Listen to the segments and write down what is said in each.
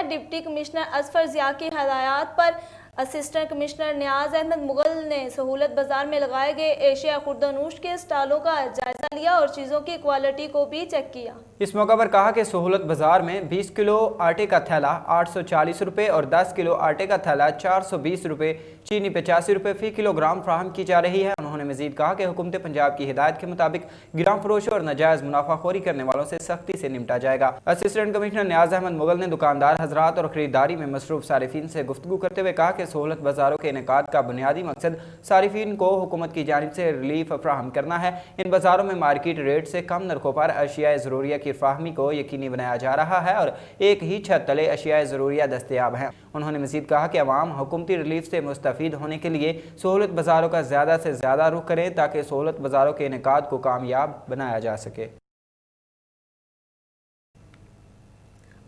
हैं। Deputy commissioner Asfar जिया की हदायत पर असिस्टेंट कमिश्नर नियाज अहमद मुगल ने सहूलत बाजार में लगाए गए एशिया खुर्दनूश के स्टॉलों का जायजा लिया और चीज़ों की क्वालिटी को भी चेक किया। इस मौका पर कहा कि सहूलत बाजार में 20 किलो आटे का थैला 840 रुपये और 10 किलो आटे का थैला 420 रुपये, चीनी 85 रुपये फ़ी किलोग्राम फ्राहम की जा रही है। उन्होंने मजीद कहा कि हुकूमत पंजाब की हिदायत के मुताबिक गिराम फरोशों और नाजायज़ मुनाफाखोरी करने वालों से सख्ती से निपटा जाएगा। असिस्टेंट कमिश्नर नियाज अहमद मुगल ने दुकानदार हजरात और खरीदारी में मसरूफ सारिफीन से गुफ्तगू करते हुए कहा कि सहूलत बाजारों के इनेकाद का बुनियादी मकसद सारिफीन को हुकूमत की जानिब से रिलीफ फ्राहम करना है। इन बाजारों में मार्केट रेट से कम नरखों पर अशिया ज़रूरिया की फ्राहमी को यकीनी बनाया जा रहा है और एक ही छत तले अशिया ज़रूरिया दस्तयाब हैं। उन्होंने मजीद कहा कि अवाम हुकूमती रिलीफ से मुस्तफ़ीद होने के लिए सहूलत बाजारों का ज़्यादा से ज़्यादा रुख करें ताकि सहूलत बाजारों के इनेकाद को कामयाब बनाया जा सके।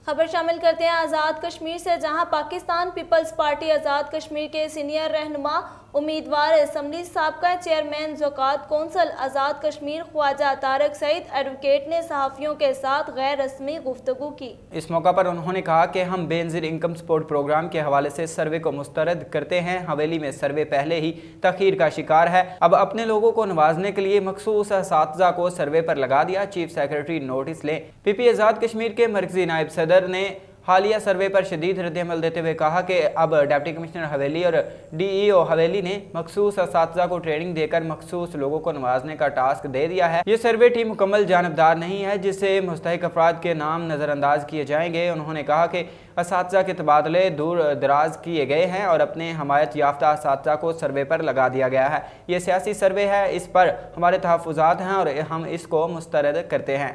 खबर शामिल करते हैं आज़ाद कश्मीर से, जहां पाकिस्तान पीपल्स पार्टी आज़ाद कश्मीर के सीनियर रहनुमा उम्मीदवार असम्बली साबका चेयरमैन ज़कात कौंसल आज़ाद कश्मीर ख्वाजा तारक सईद एडवोकेट ने सहाफ़ियों के साथ गैर रस्मी गुफ्तगू की। इस मौका पर उन्होंने कहा कि हम बेनज़ीर इनकम सपोर्ट प्रोग्राम के हवाले से सर्वे को मुस्तरद करते हैं। हवेली में सर्वे पहले ही तखीर का शिकार है। अब अपने लोगों को नवाजने के लिए मखसूस असातिज़ा को सर्वे पर लगा दिया। चीफ सेक्रेटरी नोटिस लें। पीपी आज़ाद कश्मीर के मरकजी नायब सदर ने हालिया सर्वे पर शदीद रद्द-ए-अमल देते हुए कहा कि अब डिप्टी कमिश्नर हवेली और डीईओ हवेली ने मखसूस असातिज़ा को ट्रेनिंग देकर मखसूस लोगों को नवाजने का टास्क दे दिया है। ये सर्वे टीम मुकम्मल जानबदार नहीं है जिससे मुस्तहिक अफराद के नाम नज़रअंदाज किए जाएंगे। उन्होंने कहा कि असातिज़ा के तबादले दूर दराज किए गए हैं और अपने हमायत याफ्ता असातिज़ा को सर्वे पर लगा दिया गया है। ये सियासी सर्वे है, इस पर हमारे तहफ़्फ़ुज़ात हैं और हम इसको मुस्तरद करते हैं।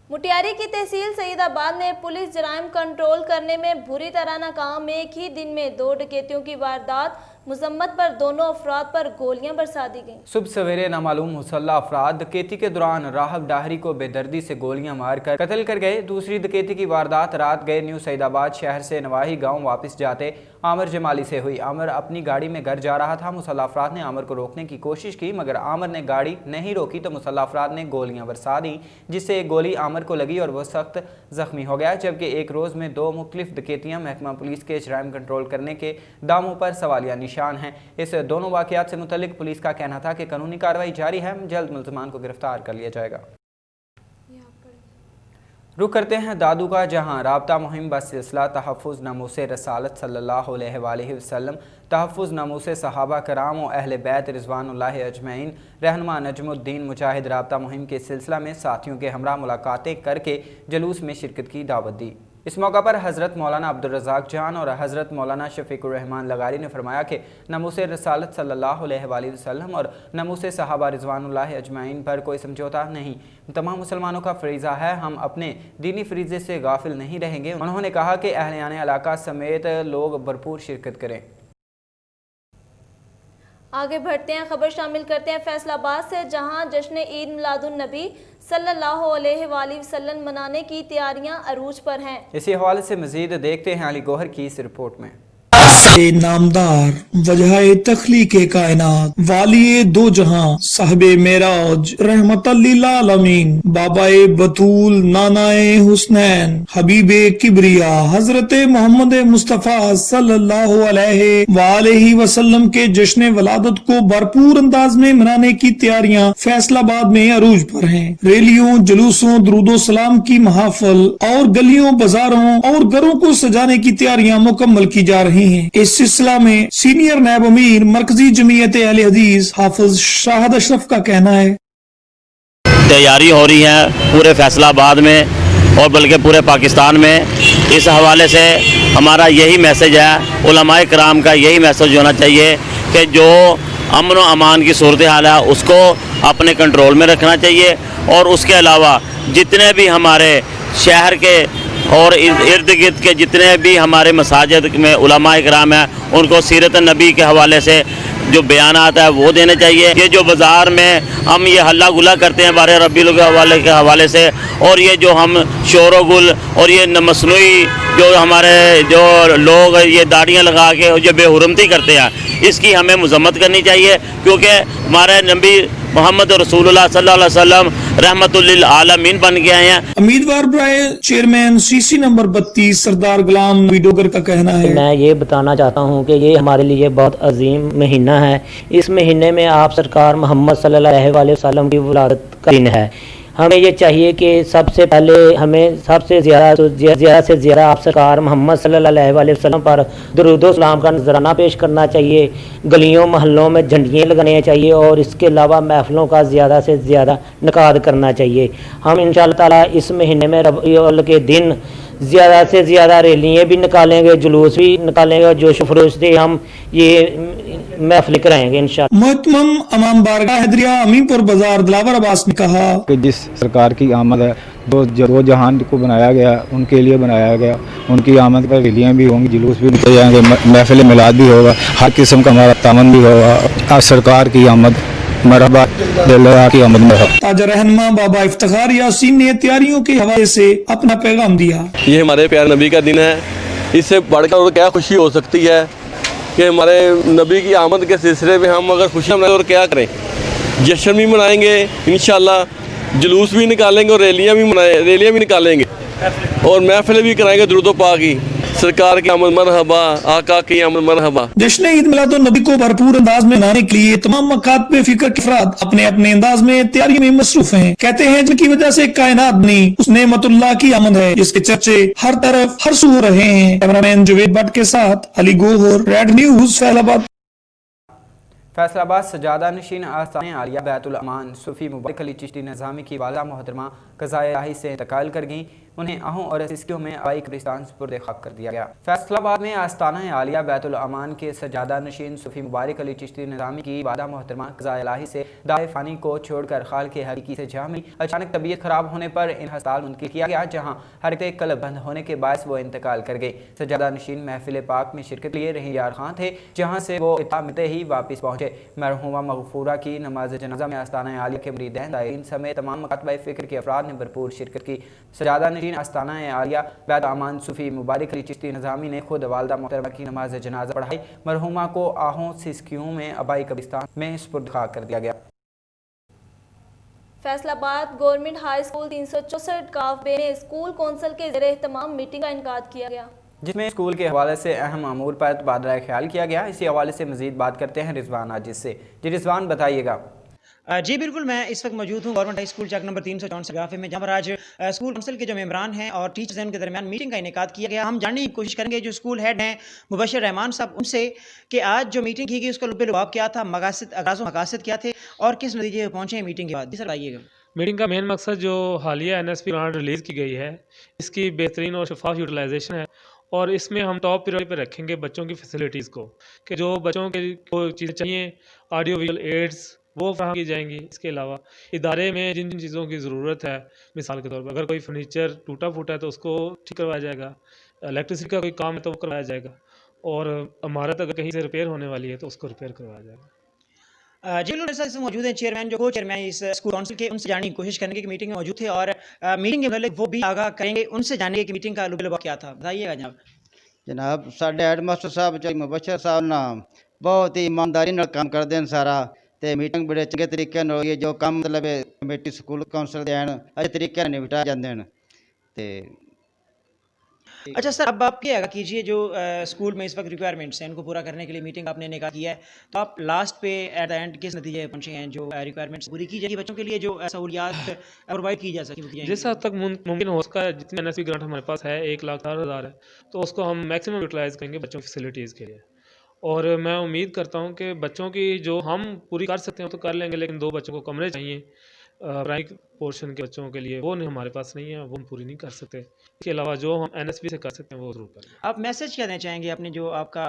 मुटियारी की तहसील सईदाबाद में पुलिस जराइम कंट्रोल करने में बुरी तरह नाकाम। एक ही दिन में 2 डकैतियों की वारदात। मुजम्मत पर दोनों अफराद पर गोलियां बरसा दी गईं। सुबह सवेरे नामालूम मुसल्ला अफराद डकैती के दौरान राहब डाहरी को बेदर्दी से गोलियां मारकर कत्ल कर गए। दूसरी डकैती की वारदात रात गए न्यू सईदाबाद शहर से नवाही गांव वापस जाते आमिर जमाली से हुई। आमिर अपनी गाड़ी में घर जा रहा था। मुसल्ला अफराद ने आमिर को रोकने की कोशिश की मगर आमिर ने गाड़ी नहीं रोकी तो मुसल्ला अफराद ने गोलियां बरसा दी जिससे एक गोली आमिर को लगी और वह सख्त जख्मी हो गया। जबकि एक रोज़ में 2 मुख्तलिफ डकैतियाँ महकमा पुलिस के जराइम कंट्रोल करने के दामों पर सवालिया निशान हैं। इस दोनों वाक़यात से मुतल्लिक पुलिस का कहना था कि कानूनी कार्रवाई जारी है, जल्द मुल्ज़मान को गिरफ्तार कर लिया जाएगा। रुख करते हैं दादू का, जहाँ राब्ता मुहिम बस सिलसिला तहफ़्फ़ुज़ नमूसे रसालत सल्लल्लाहु अलैहि वसल्लम, तहफ़्फ़ुज़ नमूसे सहाबा कराम और अहले बैत रिज़वानुल्लाहि अजमईन, रहनुमा नजमुद्दीन मुजाहिद राब्ता मुहिम के सिलसिला में साथियों के हमरा मुलाकातें करके जुलूस में शिरकत की दावत दी। इस मौका पर हज़रत मौलाना अब्दुल रज़ाक जान और हज़रत मौलाना शफ़ीक़ुर रहमान लगारी ने फरमाया कि नमूसे रसालत सल्लल्लाहु अलैहि वसल्लम और नमूसे सहाबा रिज़वानुल्लाहि अजमईन पर कोई समझौता नहीं। तमाम मुसलमानों का फ़रीज़ा है, हम अपने दीनी फ़रीज़े से गाफिल नहीं रहेंगे। उन्होंने कहा कि अहले इलाका समेत लोग भरपूर शिरकत करें। आगे बढ़ते हैं, खबर शामिल करते हैं फैसलाबाद से, जहां जश्न ईद मिलादुन नबी सल्लल्लाहु अलैहि वसल्लम मनाने की तैयारियां अरूज पर हैं। इसी हवाले से मजीद देखते हैं अली गौहर की इस रिपोर्ट में। नामदार वजह तख्लीक कायनात वाली दो जहां साहबे मेराज रहमतल लिल आलमीन बाबाए बतूल नानाए हुस्नैन हबीबे किबरिया हजरत मोहम्मद मुस्तफ़ा सल्लल्लाहु अलैहि वसल्लम के जश्न वलादत को भरपूर अंदाज में मनाने की तैयारियां फैसलाबाद में अरूज पर हैं। रैलियों, जुलूसों, दुरूदो सलाम की महाफल और गलियों, बाजारों और घरों को सजाने की तैयारियां मुकम्मल की जा रही हैं। इस सिलसिला में सीनियर नायब अमीर मरकजी जमीयत अहले हदीस हाफिज शाहद अशरफ का कहना है, तैयारी हो रही है पूरे फैसलाबाद में और बल्कि पूरे पाकिस्तान में। इस हवाले से हमारा यही मैसेज है, उलमाए कराम का यही मैसेज होना चाहिए कि जो अमन व अमान की सूरत हाल है उसको अपने कंट्रोल में रखना चाहिए और उसके अलावा जितने भी हमारे शहर के और इर्द गिर्द के जितने भी हमारे मसाजिद में उलमाए कराम हैं उनको सीरत नबी के हवाले से जो बयानात है वो देने चाहिए। ये जो बाज़ार में हम ये हल्ला गुल्ला करते हैं बारे रबीउल के हवाले से और ये जो हम शोर गुल और ये मसनूई जो हमारे जो लोग ये दाढ़ियाँ लगा के जो बेहुरमती करते हैं इसकी हमें मजम्मत करनी चाहिए क्योंकि हमारे नबी मोहम्मद रसूलुल्लाह सल्लल्लाहु अलैहि वसल्लम रहमतुल्लिल आलमीन बन के आए हैं। उम्मीदवार बराए चेयरमैन सीसी नंबर 32 सरदार गुलाम नबी डोगर का कहना है, मैं ये बताना चाहता हूँ कि ये हमारे लिए बहुत अजीम महीना है। इस महीने में आप सरकार मोहम्मद सल्लल्लाहु अलैहि वसल्लम की विलादत का दिन है। हमें ये चाहिए कि सबसे पहले हमें सबसे ज़्यादा से ज़्यादा आप सरकार मोहम्मद सल्लल्लाहु अलैहि वसल्लम पर दरूदो सलाम का नजराना पेश करना चाहिए। गलियों मोहल्लों में झंडियाँ लगानी चाहिए और इसके अलावा महफिलों का ज़्यादा से ज़्यादा इनकाद करना चाहिए। हम इंशाअल्लाह ताला इस महीने में रबीउल अव्वल के दिन ज़्यादा से ज़्यादा रैलियाँ भी निकालेंगे, जुलूस भी निकालेंगे और जोश खरोश से हम ये महफिल कराएंगे इंशाअल्लाह। मोहतरम अमाम बारगाह हैदरिया अमीनपुर बाजार दिलावर अब्बास ने कहा कि जिस सरकार की आमद है दो जहान को बनाया गया, उनके लिए बनाया गया, उनकी आमद पर रैलियाँ भी होंगी, जुलूस भी निकल जाएंगे, महफिल मिलाद भी होगा, हर किस्म का हमारा तामन भी होगा। आज सरकार की आमद मरहबा, की आमद मरहबा। ताजा रहनुमा बाबा इफ्तिखार यासीन ने तैयारियों के हवाले से अपना पैगाम दिया। ये हमारे प्यारे नबी का दिन है, इससे बढ़कर और क्या खुशी हो सकती है कि हमारे नबी की आमद के सिलसिले में हम अगर खुशी मनाएं और क्या करें, जश्न भी मनाएंगे इंशाल्लाह, जुलूस भी निकालेंगे और रैलियाँ भी निकालेंगे और महफिल भी कराएंगे दुरूद पाक की। सरकार की आमद मरहबा, आका की आमद मरहबा। जश्न ईद मिलादुन नबी को भरपूर अंदाज में मनाने के लिए तमाम मकात पे फिक्र के अफराद अपने अपने अंदाज में तैयारियों में मसरूफ हैं। कहते हैं जिनकी वजह से कायनात बनी उस नेमतुल्लाह की आमद है, जिसके चर्चे हर तरफ हर सू हो रहे हैं। कैमरामैन जुवेद भट्ट के साथ अली गोहर, रेड न्यूज फैसलाबाद। फैसलाबाद सजादा नशीन आस्थान आलिया बैतुल अमान सूफी मुबारक अली चिश्ती निज़ामी की वाला मोहतरमा क़ज़ाए इलाही से इंतकाल कर गईं। उन्हें आहों और सिस्कियों में आबाई कब्रिस्तान सुपुर्द खाक कर दिया गया। फैसलाबाद में आस्थाना आलिया बैतुल अमान के सजादा नशीन सूफी मुबारक अली चिश्ती निज़ामी की वाला मोहतरमा क़ज़ाए इलाही से दाए फ़ानी को छोड़कर खाल के हकीकी से जा मिली। अचानक तबीयत ख़राब होने पर इन अस्पताल मुंतकिल किया गया, जहाँ हरकत कल्ब बंद होने के बायस वो इंतकाल कर गई। सजादा नशीन महफिल पाक में शिरकत लिए रहीयार खां थे, जहाँ से वो इत्तला मिलते ही वापस पहुँचे। मरहुमा मगफूरा की नमाज जनाजा में आस्थाना आलिया के मुरीदैन दायरीन समेत तमाम मकातबे फ़िक्र के अफराद ने भरपूर शिरकत की। सजादा नशीन आस्थाना आलिया बैत अमान सूफी मुबारक अली चिश्ती निज़ामी ने खुद वालदा मोहतरमा की नमाज जनाजा पढ़ाई। मरहुमा को आहों सिस्कियों में आबाई कब्रिस्तान में सुपुर्द खाक कर दिया गया। फैसलाबाद गवर्नमेंट हाई स्कूल 364 काफबे में स्कूल कौंसिल के ज़ेरे एहतमाम मीटिंग का इनकाद किया गया, जिसमें स्कूल के हवाले से अहम अमूर पर तबादला ख्याल किया गया। इसी हवाले से मजीद बात करते हैं रिजवान आजिज से। जी रिजवान, बताइएगा। जी बिल्कुल, मैं इस वक्त मौजूद हूँ गवर्नमेंट हाई स्कूल चक नंबर 364 गाफे में, जहाँ पर आज स्कूल काउंसिल के जो मेम्बरान हैं और टीचर्स हैं उनके दरमियान मीटिंग का इनेकाद किया गया। हम जानने की कोशिश करेंगे जो स्कूल हेड हैं मुबशर रहमान साहब उनसे कि आज जो मीटिंग की गई उसका लुभाव क्या था, मकासद क्या थे और किस नतीजे पहुँचे मीटिंग के बाद। जी सर आइएगा। मीटिंग का मेन मकसद जो हालिया NSP ग्रांट रिलीज़ की गई है इसकी बेहतरीन और शफाफ यूटिलाइजेशन है और इसमें हम टॉप प्रायोरिटी पर रखेंगे बच्चों की फैसिलिटीज़ को, कि जो बच्चों को चीज़ें चाहिए ऑडियो विजुअल एड्स वो फराहम की जाएंगी। इसके अलावा इदारे में जिन जिन चीज़ों की ज़रूरत है, मिसाल के तौर पर अगर कोई फर्नीचर टूटा फूटा है तो उसको ठीक करवाया जाएगा, इलेक्ट्रिसिटी का कोई काम है तो वो करवाया जाएगा और इमारत अगर कहीं से रिपेयर होने वाली है तो उसको रिपेयर करवाया जाएगा। जी लोग ऐसा मौजूद हैं चेयरमैन जो को चेयरमैन इस स्कूल काउंसिल के, उनसे जानने की कोशिश करने की मीटिंग में मौजूद थे और मीटिंग के मतलब वो भी आगाह करेंगे, उनसे जानने की मीटिंग का लुभाव क्या था, बताइएगा जनाब। जनाब साढ़े हेडमास्टर साहब जो मुबशर साहब ना बहुत ही ईमानदारी नाल काम करते हैं सारा, तो मीटिंग बड़े चंगे तरीके नाल होई है। जो काम मतलब कमेटी स्कूल काउंसिल के हैं अच्छे तरीके नाल निपटाए जाते हैं। अच्छा सर, अब आप क्या कीजिए जो स्कूल में इस वक्त रिक्वायरमेंट्स हैं उनको पूरा करने के लिए मीटिंग आपने निकाह किया है, तो आप लास्ट पे एट द एंड किस नतीजे पहुंचे हैं जो रिक्वायरमेंट्स पूरी की जाएगी बच्चों के लिए, जो सहूलियात प्रोवाइड की जा सके जिस हद तक मुमकिन हो सका। जितनी NSP ग्रांट हमारे पास है 1,04,000 है, तो उसको हम मैक्सिमम यूटिलाइज़ करेंगे बच्चों की फैसिलिटीज़ के लिए। और मैं उम्मीद करता हूँ कि बच्चों की जो हम पूरी कर सकते हैं तो कर लेंगे, लेकिन 2 बच्चों को कमरे चाहिए प्राइमरी पोर्शन के बच्चों के लिए, वो नहीं हमारे पास नहीं है, वो हम पूरी नहीं कर सकते। इसके अलावा जो हम NSP से कर सकते हैं वो ज़रूर करें। आप मैसेज क्या देना चाहेंगे अपने जो आपका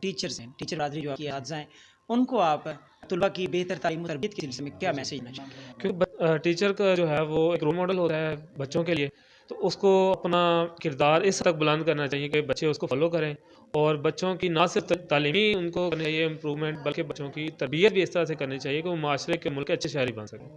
टीचर्स हैं, टीचर बरादरी जो आपकी हादसा हैं, उनको आप तुलबा की बेहतर तालीम और तरबियत के सिलसिले में क्या मैसेज देना चाहेंगे? क्योंकि टीचर का जो है वो एक रोल मॉडल होता है बच्चों के लिए, तो उसको अपना किरदार इस तक बुलंद करना चाहिए कि बच्चे उसको फॉलो करें और बच्चों की ना सिर्फ तालीमी उनको करनी चाहिए इम्प्रूवमेंट, बल्कि बच्चों की तरबियत भी इस तरह से करनी चाहिए कि वो माशरे के मुल्क के अच्छे शहरी बन सकें।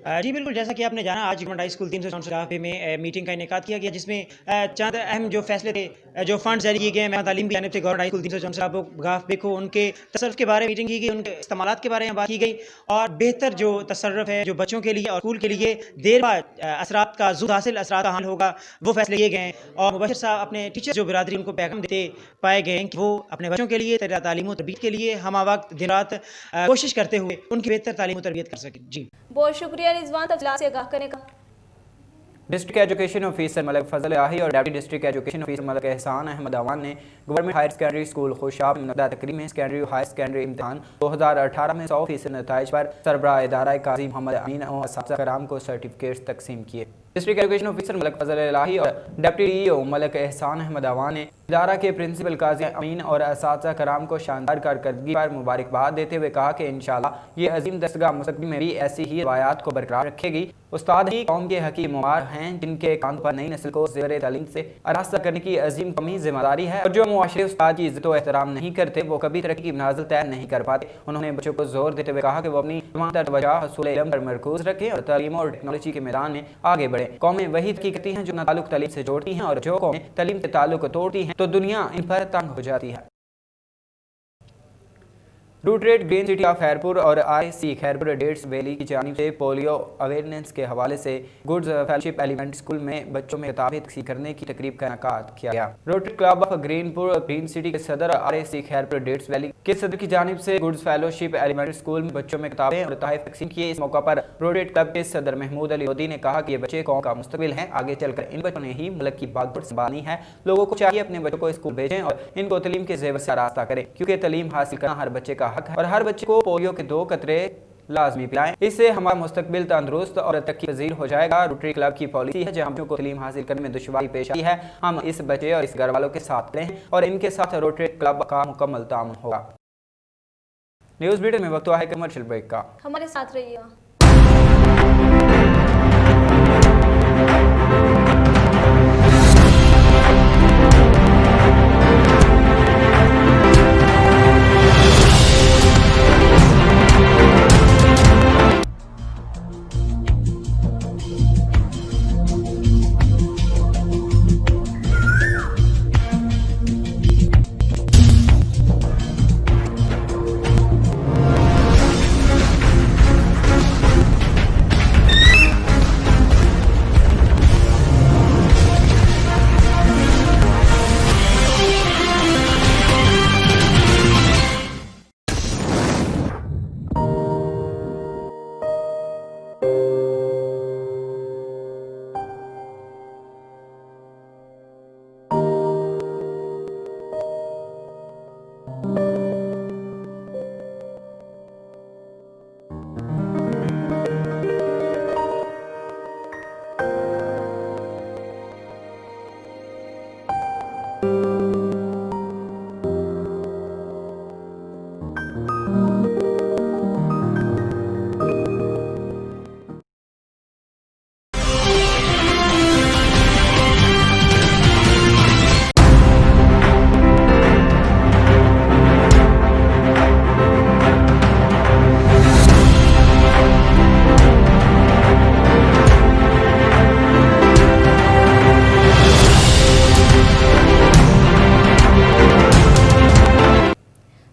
जी बिल्कुल, जैसा कि आपने जाना, आज गवर्नमेंट हाई स्कूल 364 में मीटिंग का इनेकाद किया गया, जिसमें चंद अहम जो फैसले थे, जो फंड जारी किए गए हैं तालीम की जानिब से गवर्नमेंट हाई स्कूल 364 को उनके तसर्रुफ के बारे में मीटिंग की गई, उनके इस्तेमालात के बारे में बात की गई और बेहतर जो तसर्रुफ है जो बच्चों के लिए और स्कूल के लिए देर बाद असरात का ज़ुद हासिल असरात का हाल होगा, वो फैसले लिए गए हैं। और मुबशर साहब अपने टीचर जो बिरादरी उनको पैगाम देते पाए गए हैं कि वो अपने बच्चों के लिए तालीम और तरबियत के लिए हम वक्त दिन रात कोशिश करते हुए उनकी बेहतर तालीम और तरबियत कर सकें। जी बहुत शुक्रिया रिजवान तफसीलात से आगाह करने का। District education officer Malak Fazal Ahi और deputy district education officer Malak Ehsan Ahmed Awan ने government higher secondary school Khushab में मुनक़्क़दा तकरीब में सेकेंडरी हायर सेकेंडरी इम्तहान 2018 में 100% नताइज पर सरबराह इदारा काजी मोहम्मद अमीन और असातिज़ा कराम को सर्टिफिकेट्स तकसीम किए। डिस्ट्रिक्ट एजुकेशन ऑफिसर मलक फजल इलाही और डिप्टी डीईओ मलक एहसान अहमद अवान ने इदारा के प्रिंसिपल काजी अमीन और असातिज़ा कराम को शानदार कारकर्दगी पर मुबारकबाद देते हुए कहा कि इंशाअल्लाह ये अजीम दस्तगाह मुस्तक़बिल में भी ऐसी ही रवायात को बरकरार रखेगी। उस्ताद ही कौम के हकीम मुबार हैं जिनके कान पर नई नस्ल को ज़ेवर तालीम से आरास्ता करने की अजीम कमी जिम्मेदारी है और जो मुआशरे उस्ताद की इज्जत व एहतराम नहीं करते वो कभी तरक्की की मनाजिल तय नहीं कर पाते। उन्होंने बच्चों को जोर देते हुए कहा कि वो अपनी तमाम तवज्जो हसूल इल्म पर मरकूज रखें और तालीम और टेक्नोलॉजी के मैदान में आगे बढ़े। कौमें वही तरक्की करती हैं जो ना ताल्लुक तालीम से जोड़ती हैं और जो कौमें तालीम से ताल्लुक तोड़ती हैं तो दुनिया इन पर तंग हो जाती है। रूट रेट ग्रीन सिटी ऑफ खैरपुर और IC खैरपुर डेट्स वैली की जानिब से पोलियो अवेयरनेस के हवाले से गुड्स फेलोशिप एलिमेंट स्कूल में बच्चों में किताबें तकसीम करने की तकरीब का इनेकाद किया गया। Rotary club of green city के सदर RAC खैरपुर डेट्स वैली के सदर की जानिब से गुड्स फेलोशिप एलिमेंट स्कूल में बच्चों में किताबें और तोहफे तकसीम किए। इस मौका पर रोटरी क्लब के सदर महमूद अली लोधी ने कहा कि ये बच्चे कौम का मुस्तकबिल हैं, आगे चलकर इन बच्चों ने ही मुल्क की बागडोर संभालनी है। लोगों को चाहिए अपने बच्चों को स्कूल भेजें और इनको तालीम के जेवर से आरास्ता करें, क्योंकि तालीम हासिल करना हर बच्चे का हक है और हर बच्चे को पोलियो के 2 कतरे लाजमी पिलाएं। इससे हमारा मुस्तकबिल तंदुरुस्त और तरक्की पजीर हो जाएगा। रोटरी क्लब की पॉलिसी है जहां बच्चों को तालीम हासिल करने में दुश्वारी पेश आई है, हम इस बच्चे और इस घर वालों के साथ खड़े हैं और इनके साथ रोटरी क्लब का मुकम्मल ताउन होगा। न्यूज़ बुलेटिन में वक्त हुआ है कमर्शियल ब्रेक का, हमारे साथ रहिएगा।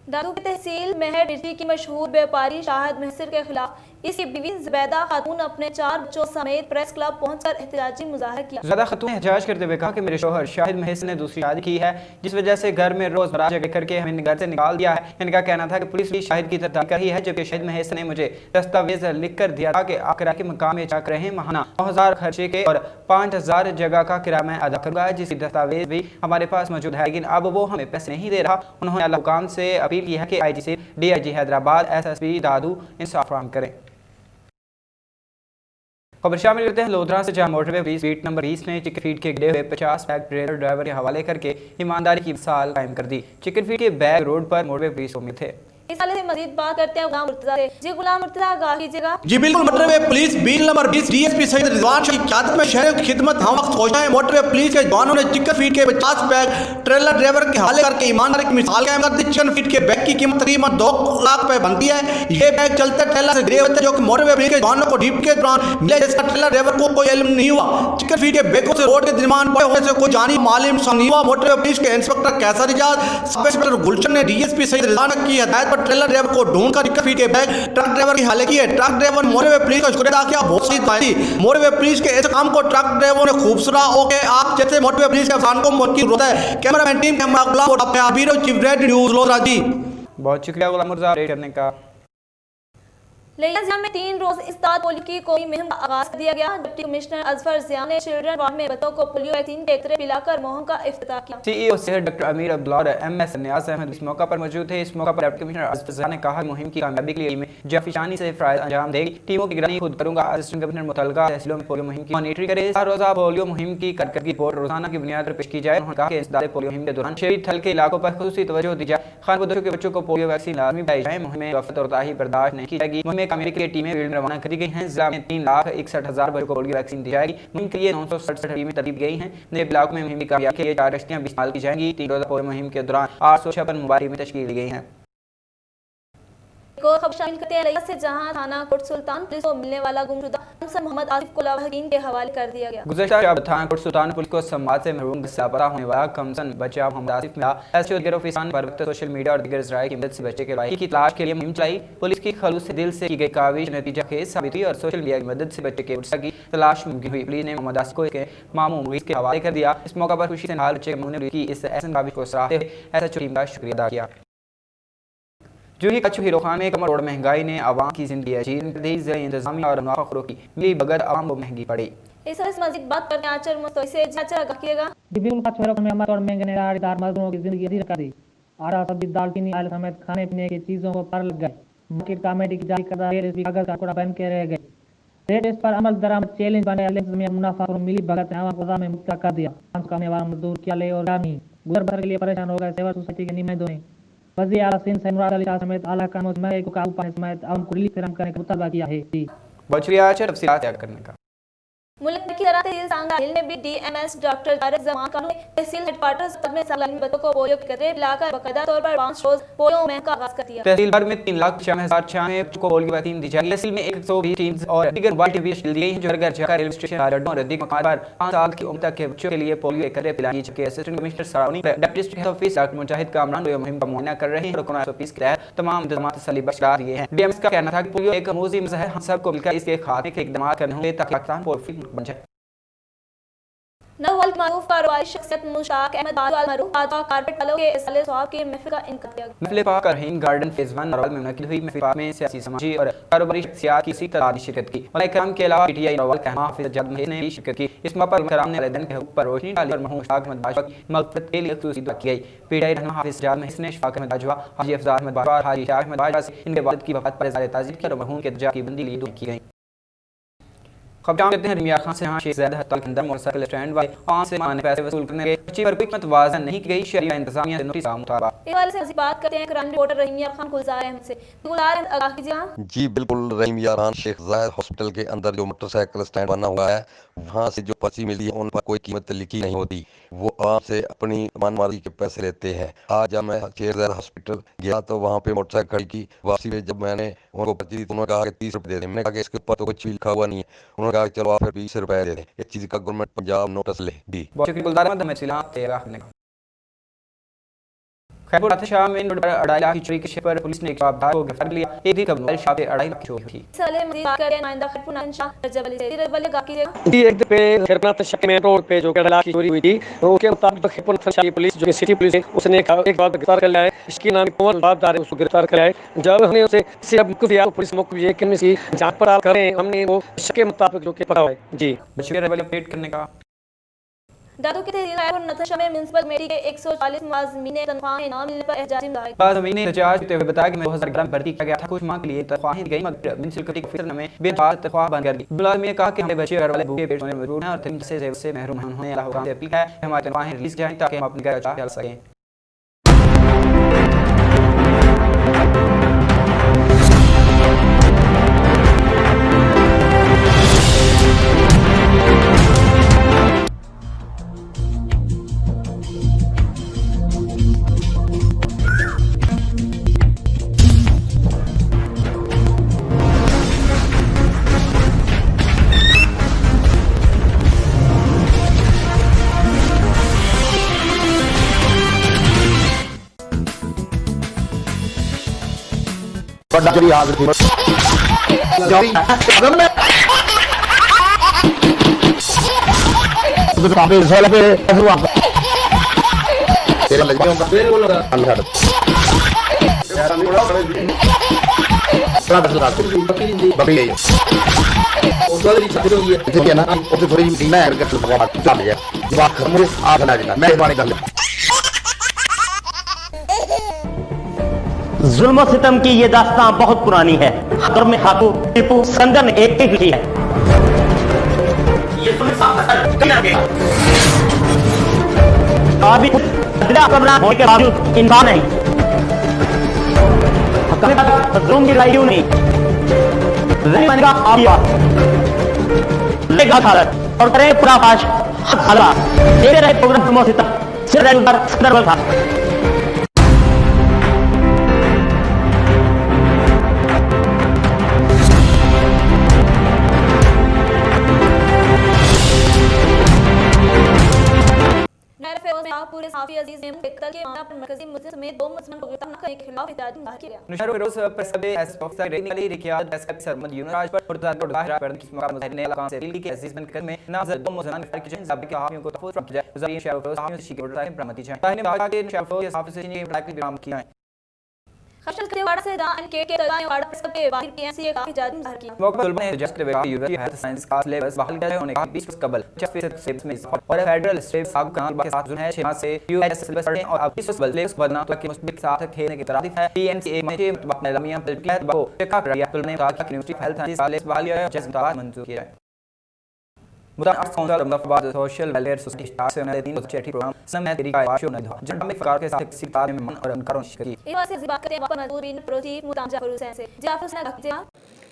दादू की तहसील महर डिस्ट्रिक्ट की मशहूर व्यापारी शाहिद महसिर के खिलाफ इसकी बीवी ज़ुबैदा खातून अपने 4 बच्चों समेत प्रेस क्लब पहुंचकर एहतजाजी मुजाहरा किया। ज़ुबैदा खातून ने एहतजाज करते हुए कहा कि मेरे शोहर शाहिद महसिर ने दूसरी शादी की है, जिस वजह से घर में रोजमर्रा जगह करके हमें घर से निकाल दिया है। इनका कहना था कि पुलिस भी शाहिद की तरफ कर ही है, जबकि शाहिद महसिर ने मुझे दस्तावेज लिख कर दिया था कि आप किराए के मकाम में जाकर रहे, महाना 9000 खर्चे के और 5000 जगह का किराया मैं अदा करूंगा, जिसकी दस्तावेज भी हमारे पास मौजूद है, लेकिन अब वो हमें पैसे नहीं दे रहा। उन्होंने अल्लाह हुकाम से अपील की है कि IG से DIG हैदराबाद SSP दादू इंसाफ फराहम करें। खबर शामिल करते हैं लोधरा से, जहां मोटरवे पुलिस बीट नंबर 20 ने चिकन फीड के गिरे हुए 50 बैग ट्रेलर ड्राइवर के हवाले करके ईमानदारी की मिसाल कायम कर दी। चिकन फीड के बैग रोड पर मोटरवे पुलिस में थे। इस वाले से मजीद बात करते हैं गुलाम मुर्तजा से। जी गुलाम मुर्तजा, आगाह कीजिएगा। जी बिल्कुल, motorway police beat number 20 DSP Syed Rizwan Shah की क़यादत में शहर की खिदमत हम वक्त पहुंचा है। मोटरवे पुलिस के जवानों ने चिकन फीड के 50 बैग ट्रेलर ड्राइवर के हवाले करके ईमानदारी की मिसाल कायम कर दी। चिकन फीड के बैग की कीमत तकरीबन 2 लाख रुपए बनती है। ये बैग चलते ट्रेलर से गिरे होते जो कि मोटरवे पुलिस के जवानों को ड्यूटी के दौरान मिले, जिसका ट्रेलर ड्राइवर को कोई इल्म नहीं हुआ। चिकन फीड के बैगों से रोड के दरमियान पड़े होने से कोई जानी माली नुकसान नहीं हुआ। मोटरवे पुलिस के इंस्पेक्टर कैसर इजाज, सब इंस्पेक्टर गुलशन ने डीएसपी सैयद रिजवान की हिदायत पर ट्रेलर ड्राइवर को ढूंढ कर चिकन फीड के बैग ट्रक ड्राइवर की हाले की है। ट्रक ड्राइवर मोटरवे पुलिस का शुक्रिया अदा किया, बहुत सही थी। मोटरवे पुलिस के इस काम को ट्रक ड्राइवर ने खूबसूरत ओके आप जैसे मोटरवे पुलिस के अफसरान को मौत की जरूरत है। कैमरामैन टीम कैमरा गुलाम और ब्यूरो चीफ रेड न्यूज़ लोधराजी। बहुत शुक्रिया गुलाम मुर्तजा अपडेट करने का। लिया जिला में 3 रोज इस्ताद पोलियो की कौमी मुहिम का आगाज कर दिया गया। डिप्टी कमिश्नर अजफर जिया ने चिल्ड्रन वार्ड में बच्चों को पोलियो वैक्सीन के एक्सरे पिलाकर मुहिम का इफ्तिताह किया। सीईओ सेहत डॉक्टर अमीर अब्दुल्ला और एमएस नियाज अहमद इस मौका पर मौजूद थे। इस मौका पर डिप्टी कमिश्नर अजफर जिया ने कहा मुहिम की कामयाबी के लिए में जाफिशानी से फराइज अंजाम देगी। टीमों की निगरानी खुद करूंगा। असिस्टेंट कमिश्नर मुतल्लिका तहसीलों में पोलियो मुहिम की मॉनिटरिंग करे। 4 रोजा पोलियो मुहिम की कारकर्दगी की रिपोर्ट रोजाना की बुनियाद पर पेश की जाए। उन्होंने कहा कि इंसदाद पोलियो मुहिम के दौरान शहरी थल के इलाकों पर खुसूसी तवज्जो दी जाए। खानबदोशों के बच्चों को पोलियो वैक्सीन लाजमी पाई जाए। मुहिम में गफलत और ताही बर्दाश्त नहीं की जाएगी। मुहिम में कामयाबी के लिए टीमें रवाना करी गई हैं। जिला में 3,61,000 बच्चों को पोलियो वैक्सीन दी जाएगी। मुहिम के लिए 967 टीमें तरतीब गई हैं। नए ब्लॉक में मुहिम की कामयाबी के लिए 4 कश्तियां भी इस्तेमाल की जाएंगी। 3 रोजा पोलियो मुहिम के दौरान 856 मोबाइल टीमें तश्कील दी गई हैं। एक और खबर शामिल करते हैं लिया से, जहां थाना कोट सुल्तान पुलिस को मिलने वाला गुमशुदा हमसन मोहम्मद आसिफ को लावाहकीन के हवाले कर दिया गया। गुज़श्ता शब थाना कोट सुल्तान पुलिस को समाज से महरूम लापता होने वाला कमसन बच्चा मोहम्मद आसिफ मिला। एसओ गिरफ्तार पर वक्त सोशल मीडिया और दीगर ज़राए की मदद से बच्चे के लाही की तलाश के लिए मुहिम चलाई। पुलिस की खलूस दिल से की गई काविश नतीजा खेज साबित हुई और सोशल मीडिया की मदद से बच्चे के उर्सा की तलाश मुमकिन हुई। पुलिस ने मोहम्मद आसिफ को इसके मामू मुरीद के हवाले कर दिया। इस मौका पर खुशी से नहाल बच्चे ने की इस एहसन काविश को सराहते हुए एसएचओ टीम का शुक्रिया अदा किया। जूही कच्छ हीरो खान में कमर रोड महंगाई ने आवाम की जिंदगी अजीज इंतजामिया और मुनाफाखोरों की मिली बगैर आवाम को महंगी पड़ी। इस मजीद बात करते हैं आचर मुस्तफी से। आचर आगाह बिल्कुल कच्छ हीरो में अमर और महंगाई मजदूरों की जिंदगी अधीर कर दी। आटा सब्जी दाल चीनी आलू समेत खाने पीने की चीजों को पर लग गए। मार्केट कमेटी की जारी करदा कागज का टुकड़ा बन के रह गए। रेट इस पर अमल दरामद चैलेंज बने मुनाफा और मिली भगत ने आवाम में मुक्ता कर दिया। काम करने वाला मजदूर क्या ले और क्या नहीं गुजर बसर के लिए परेशान हो गए। सेवा सोसाइटी के नुमाइंदों ने वज़ीर आला सिंध मुराद अली शाह समेत आला कानून को काबू पाने समेत आवाम को रिलीफ फराहम करने का मुतालबा किया है। बहुत शुक्रिया आचर तफसीलात तैयार करने का। मुल्क की तरह तहसील सांगाहिल में भी डीएमएस डॉक्टर जारद जमान कानून तहसील हेडक्वार्टर्स में सलामी बच्चों को पोलियो के कतरे पिलाकर बाकायदा तौर पर 5 रोज पोलियो मुहिम का आगाज कर दिया। तहसील भर में 3,96,096 बच्चों को पोलियो वैक्सीन दी जाएगी। तहसील में 120 टीम्स और दीगर वार्ड भी तश्कील दी गई हैं जो घर जाकर रेलवे स्टेशन अड्डों और अधिक मकान पर 5 साल की उम्र तक के बच्चों के लिए पोलियो एक कतरे पिलाएंगी। जबकि असिस्टेंट कमिश्नर सराउनी deputy station office doctor Mujahid Kamran polio मुहिम का मुआयना कर रहे हैं और कोरोना ऑफिस के तहत तमाम इंतजाम तसल्ली बख्श करार दिए हैं। डीएमएस का कहना था कि पोलियो एक अमूजी मज़हर है, हम सबको मिलकर इसके खात्मे के इक़दाम करने होंगे ताकि पाकिस्तान पोलियो बन जाए। नवल मारूफ कारोबारी शख्सियत मुश्ताक अहमद मारूफ कारपेट वालों के इसाले सवाब की महफिल का इनका किया। महफिल पाक रहीम गार्डन फेज 1 नरवाल में मुनक़िद हुई। महफिल पाक में सियासी समाजी और कारोबारी शख्सियात की इसी तरह की शिरकत की। उलमा इकराम के अलावा पीटीआई नरवाल का हाफिज जद महीद ने भी शिरकत की। इस मौके पर इकराम ने वलिदैन के हुक्म पर रोशनी डाली और मरहूम मुश्ताक अहमद बाजवा की मग़फ़िरत के लिए ख़ुसूसी दुआ की गई। पीटीआई रहनुमा हाफिज जद महीद ने शफ़ाक़ अहमद बाजवा, हाजी अफ़ज़ल अहमद बाजवा और हाजी शाह अहमद बाजवा से इनके वालिद की वफ़ात पर इज़हार ताज़ियत किया और मरहूम के दर्जा की बुलंदी के लिए दुआ की गई। खबर देते हैं रिमिया खान से। हाँ शेख ज़ैद हत्तल के अंदर मोटरसाइकिल स्टैंड वाले आम से माने पैसे वसूल करने के पर्ची पर कोई कीमत वाज़ह नहीं की गई। शरिया इंतजामिया से नोटिस का मुताबिक इस वाले से बात करते हैं क्राइम रिपोर्टर रहीमिया खान गुलजार अहमद से। गुलजार अहमद आगाह कीजिए। जी बिल्कुल, रहीमिया खान शेख ज़ैद हॉस्पिटल के अंदर जो मोटरसाइकिल स्टैंड बना हुआ है वहाँ से जो पर्ची मिली है उन पर कोई कीमत लिखी नहीं होती। वो आपसे अपनी मनमानी के पैसे लेते हैं। आज जब मैं शेख ज़ैद हॉस्पिटल गया तो वहाँ पे मोटरसाइकिल खड़ी की। वापसी में जब मैंने उनको पर्ची दी तो उन्होंने कहा कि 30 रुपये दे दें। मैंने कहा कि इसके ऊपर तो कुछ भी लिखा हुआ नहीं है। उन्होंने कहा कि चलो आप फिर 20 रुपये दे दें। इस चीज़ का गवर्नमेंट पंजाब नोटिस ले दी। खैरपुर शाह मेन रोड पर 2.5 लाख की चोरी के शक पर पुलिस ने एक शराबदार को गिरफ्तार लिया। एक दिन कबल शाह पे 2.5 लाख चोरी हुई। साले मजीद बात करें नुमाइंदा खैरपुर शाह रजब अली से। रजब अली आगाह कीजिएगा। जी एक पे खैरपुर शाह मेन रोड पे जो 2.5 लाख की चोरी हुई थी उसके मुताबिक खैरपुर शाह की पुलिस जो कि सिटी पुलिस है उसने एक बात गिरफ्तार कर लिया है। इसकी नाम कौन बापदार है उसको गिरफ्तार कर लिया है। जब हमने उसे किया तो पुलिस मौके ये कि इसकी जांच पड़ताल करें हमने वो शक के मुताबिक जो कि पकड़ा है। जी शुक्रिया रजब अली अपडेट करने का। दादू की तहसील रायपुर नथशा में म्युनिसिपल कमेटी के 140 मुलाजिमीन ने तनख्वाहें न मिलने पर एहजाज मुजाहिर बाद अमीन एहतजाज करते हुए बताया कि 2011 में भर्ती किया गया था। कुछ माह के लिए तनख्वाहें दी गई मगर म्युनिसिपल कमेटी के ऑफिसर ने बेतहार तनख्वाह बंद कर दी। मुलाजिमीन ने कहा कि हमारे बच्चे घर वाले भूखे पेट सोने में मजबूर हैं और तमाम से महरूम होने अल्लाह हुक्म से अपील है हमारी तनख्वाहें रिलीज जाएं ताकि हम अपने घर चला सकें। बड़ा जरी याद थी तो काफी साल पे तेरे लग गया बिल्कुल अल्लाह बकरी है ना थोड़ी मैं चल गया मेहरबानी कर जुल्म सितम की ये दास्तां बहुत पुरानी है। हकर में हाकू टीपू सिकंदर ने एक एक लिखी है। ये अभी कमरा होने के बावजूद इंसान नहीं जुल्म की लड़ाई क्यों नहीं और करें पूरा पाश तेरे रहे प्रोग्राम सितम था। पूरे साफी अजीज ने इकतल के मामला पर मरकजी मुस्लिम समेत 2 मुस्लिम को गिरफ्तार करने के खिलाफ इत्तेजाज दायर किया। नशर रोज पर सबे एस ऑफिसर रेनी रियाद एसपी सरमद यूनराज पर मुर्तद और दाहिरा पर किस मकाम मुजाहिदीन ने इलाका से दिल्ली के अजीज बन कर में नाज़र 2 मुसलमान गिरफ्तार किए जाने के हामियों को तहफ़्फ़ुज़ किया जाए। गुज़ारिश शहर रोज हामियों से शिकायत उठाने बरामद की जाए। ताहिर ने कहा कि शहर रोज साफी से ये ब्लैक बरामद किया है। खशल के वाड़ा से दान के तलवाएं वाड़ा पर सबके बाहर पीएमसी का इत्तेजाज दायर किया। मौका तलबा ने रजिस्टर में यूनिवर्सिटी हेल्थ साइंस का सिलेबस बहाल किया है। उन्होंने 20% कबल 50% सिलेबस में और फेडरल स्टेट साग कानून के साथ जुड़ा है 6 माह से यूएस सिलेबस पढ़ें और अब 20% सिलेबस बदलना तो कि मुस्बित साथ खेलने की तरादीफ है। पीएमसीए में अपने लमियां पर किया वो चेक कर रहा है। तलबा ने कहा कि यूनिवर्सिटी हेल्थ साइंस सिलेबस बहाल किया है जैसे मुताबिक मंजूर किया है। मुदान arts council Ahmedabad social welfare society staff से उन्होंने 3 चैरिटी प्रोग्राम समय तरीका आशो ने जन में फकार के साथ एक सितार में मन और अनकारों शिरकत की। इस बात से बात करते हैं वहाँ मजदूर बिन प्रोजी मुताम जाफर हुसैन से जाफर हुसैन का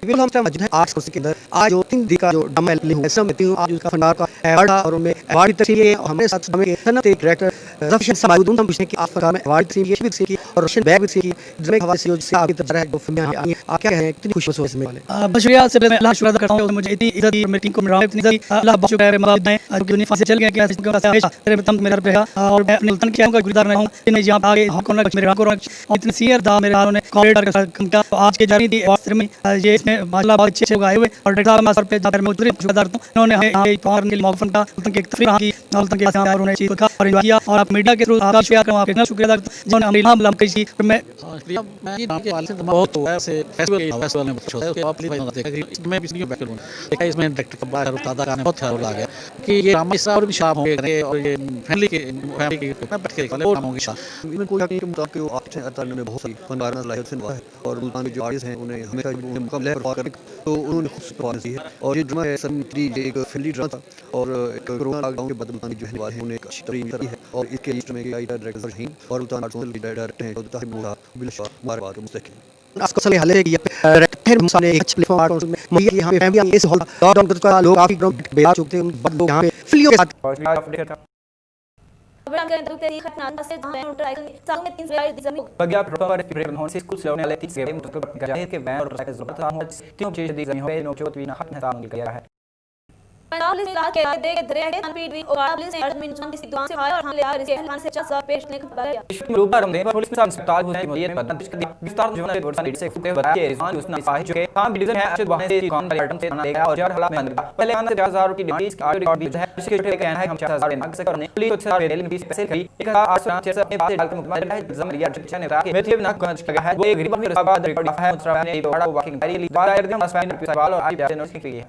बिल्कुल हम मौजूद हैं आर्ट्स काउंसिल के अंदर। आज जो 3 दिन का जो ड्रामा लेती हूँ आज उसका फनकार का अवार्ड और उनमें अवार्ड की तस्वीर है और हमारे साथ हमें सनत डायरेक्टर जफर साहब मौजूद। हम पूछने की आप फनकार में अवार्ड की तस्वीर भी की और रोशन बैग भी की ड्रामे के हवाले से जो आपकी तरफ है जो फिल्में आई हैं आप क्या कहें कितनी खुश हो इसमें वाले? बस शुक्रिया से मैं अल्लाह शुक्र अदा करता हूँ मुझे इतनी इज्जत दी मेरी टीम को मिल रहा है इतनी इज्जत अल्लाह बहुत शुक्र है। मां हैं जो दुनिया से चल गए कि हमेशा मेरे तम मेरे रब रहेगा और मैं अपने वतन के आऊंगा गुरदार रहूं इन यहां पे आगे हक होना मेरे हक और इतनी सीयर दा मेरे हालों ने कॉरिडोर के साथ का आज के जारी थी और में ये इसमें माशाल्लाह बहुत अच्छे आए हुए और डायरेक्टर साहब सर पे जाकर मैं उतरी शुक्रगुजार हूं। इन्होंने हमें पावर के मौका का वतन के एक तफरीह की वतन के साथ उन्होंने चीज का और किया और आप मीडिया के थ्रू आपका शुक्रिया करूं आपका शुक्रिया अदा जिन्होंने हमें नाम लम कही मैं नाम के वाले से बहुत हुआ से फेस्टिवल में बहुत होता है आप प्लीज भाई देखा कि मैं भी बैक करूं देखा इसमें डायरेक्टर का बाहर दादा का ने बहुत ख्याल आ गया कि ये रामा साहब और भी शाम होंगे और ये फैमिली के मैं बैठ के वाले होंगे शाम इनमें कोई हकीकत मुताबिक के आर्टिस्ट अतर ने बहुत सारी फनकार लाइफ से है और मुल्तान में जो आर्टिस्ट हैं उन्हें हमेशा मुकाबले पर करने तो उन्होंने खुद परफॉर्मेंस दी है और ये ड्रामा है सन 3 एक फिल्मी ड्रामा था और एक कोरोना लॉकडाउन के बाद मुल्तान जो है वाले उन्हें एक अच्छी तरीन करी है और इसके लिस्ट में डायरेक्टर हैं और मुल्तान आर्ट काउंसिल डायरेक्टर हैं और ताहिर नूरा बिल्कुल मुबारक मुस्तकिल आपको सलाह हाल है कि फिर सामने एक अच्छे प्लेटफॉर्म आर्ट काउंसिल में मैं यहाँ पे फैमिली इस हॉल लॉकडाउन का लोग काफी बेजार चुके हैं बड़ लोग यहाँ पे फिल्मियों के साथ बगिया प्रोपर प्रेम होने से स्कूल से होने वाले 30 गेम तो गजाहे के वैन और साइकिल जरूरत था तीनों चीज दी गई है नोचोत भी ना हक में तामुल किया है। पंजाब पुलिस इलाके के दे धरेड़े अनपीड भी और पुलिस ने अर्धमिन जान की दुकान से खाया और हमले आकर इसे हलान से 50 पेश ने बताया। रूबा रमदे पर पुलिस के साथ अस्पताल हुई है बदतमीज कर दिया गिरफ्तार जो ने बोर्ड से के बताया कि रिजवान उसने साहिब जो के काम डिवीजन है अरशद वाहन से कौन आइटम से लेगा और 4 हालात में अंदर पहले आने 4000 की डिमांड इसका रिकॉर्ड भी है इसके जो कहना है हम 4000 मांग से करने पुलिस से रेल में 20 पैसे खरी 1800 अपने पास डाल के मुकम्मल है जम रिया चचा ने कहा कि मेथी ना कांच लगा है वो गरीब में बाद रिकॉर्ड है मुसरा ने बड़ा वॉकिंग डायरी दायर दम असफाइन सवाल और आज जाने उसकी की है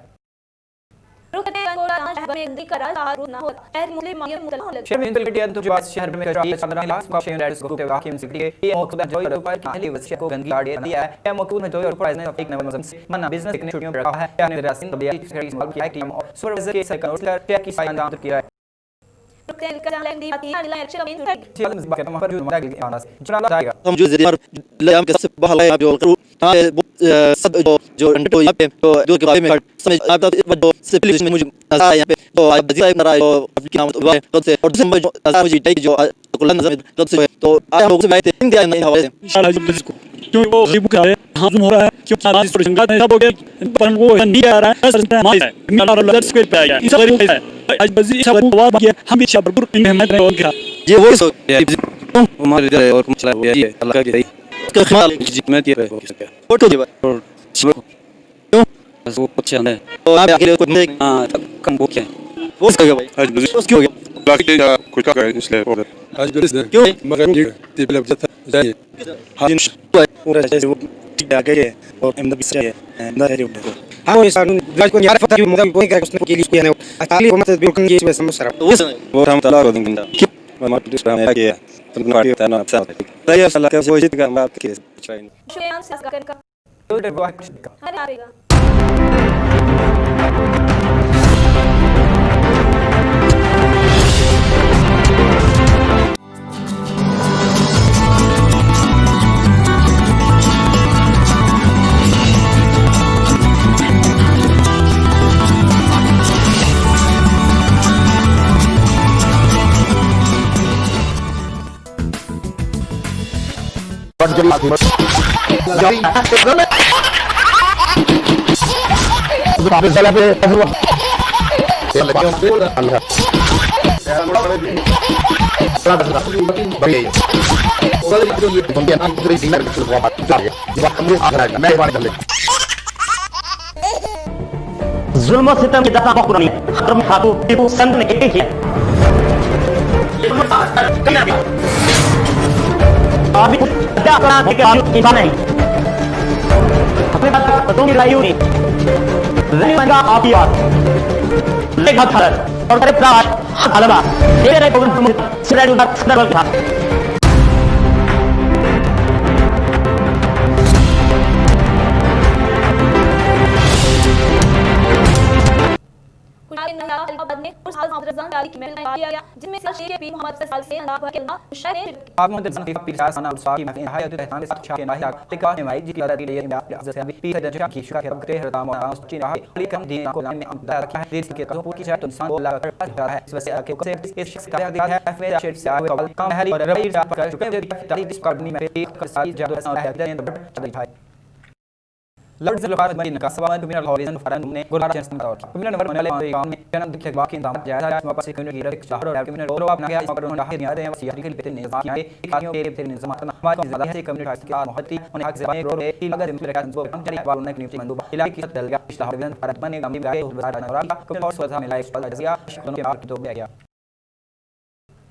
रुकते अंगोला शहर में इंदी करा तारुफ ना हो शहर मुस्लिम मायम मुतल हो शहर में इंतलकटी तो जो शहर में करा 15 लाख का शेयर राइट्स को वाकई में सिटी के ये मौका जो ऊपर पहली वजह को गंदी गाड़ी दिया है ये मौका में जो ऊपर ने एक नंबर मजम से मना बिजनेस इतने छुट्टियों पर रखा है यानी रासिन तबिया की इस्तेमाल किया टीम और सुपरवाइजर के साथ काउंसलर टेक की साइन डाउन किया है रुकते का लेंदी बात है इलेक्शन में चल इस बात पर जो मजा के आना चला जाएगा हम जो जरिया लयाम के सबसे बहला है जो करूं सब जो अंडर यहाँ पे तो जो के बारे में समझ आप तो सिविल में मुझे नजर यहाँ पे तो आप बजीर नजर आए तो नाम हुआ है कब से और दिसंबर जो मुझे टाइप जो कुल नजर कब से तो आया हम लोग से आए थे इंडिया नहीं हवाले से इंशाल्लाह जब बिल्कुल क्यों वो बुक आ रहा है हां जुम हो रहा है क्यों सारा स्टोरी संगात है सब हो गया पर वो नहीं आ रहा है सर माइल है मेरा डॉलर स्क्वायर पे आ गया इस गरीब है आज बजी सब आवाज बाकी हम भी शब्द गुरु में मैं और क्या ये वो हमारे इधर और मसला हो गया है अल्लाह के सही मैं फोटो दे क्यों वो कुछ है तो आप आके हां कम वो क्या वो क्या भाई आज क्यों हो गया कुछ का करे इसलिए आज जल्दी क्यों मगर ये पहले जाता जाइए हां पूरा जैसे वो ठीक आ गए और हम भी सही है ना है हाँ वो इंसान राज को यार पता है मुझे कोई करे उसने के लिए किया है अकाली हुकूमत बिल्कुल ये इसमें समझ रहा वो हम तलाक हो देंगे मैं मार दिस पर है किया तुम गाड़ी होता है ना अच्छा तो ये साला क्या सोच का बात के शुक्रिया से कर का अरे आएगा जुल्म और सितम की दफा पुरानी हरम खातू टीपू संत ने एक किया अभी क्या अपना के इंसान नहीं अपने बात पतों की लड़ाई हुई नहीं मंगा आपकी बात लेख हाथ और तेरे प्राण हलवा तेरे रे गोविंद सिराज उधर सदर था जिनमें से शेख पीर मोहम्मद साल से अल्लाह के अल्लाह शायद आप मोहम्मद रसूल पीर साना उस की मैं हाय तो रहमान से शाह नहीं आग टिका ने माई जी की अदादी ये मैं आप से पीर दर्जा की शुक्र के रखते हैं राम और चिन है अली कम दिन को में अमदा रखा है देश के कदम की चाहे तो इंसान बोला कर है इस वजह से के इस शख्स का दिया है एफ में शेर से आए कबल काम है और रवि जा पर शुक्र तारीफ इस करनी में एक सारी जादू है चले भाई लर्ड्स लोकात मदीन का सवाल मिनरल हॉरिजन फरन ने गुरबार चेंस का और मिनरल नंबर वाले हमारे गांव में जन्म दिखे बाकी दाम जायदा है वापस एक की रख शहर और मिनरल और आप ना गया मगर उन्होंने हाथ याद है बस यारी के लिए निजाम किए कारियों तेरे तेरे निजाम करना हमारे ज्यादा है कम्युनिटी के मोहती और हक ज़बान रोड है कि अगर इनके रखा को हम चली वालों ने न्यूज़ मंदूब इलाके की दल गया शहर हॉरिजन फरन बने गांव में गए बाजार और कम और सोचा मिला एक पल जजिया दोनों के बाहर तो गया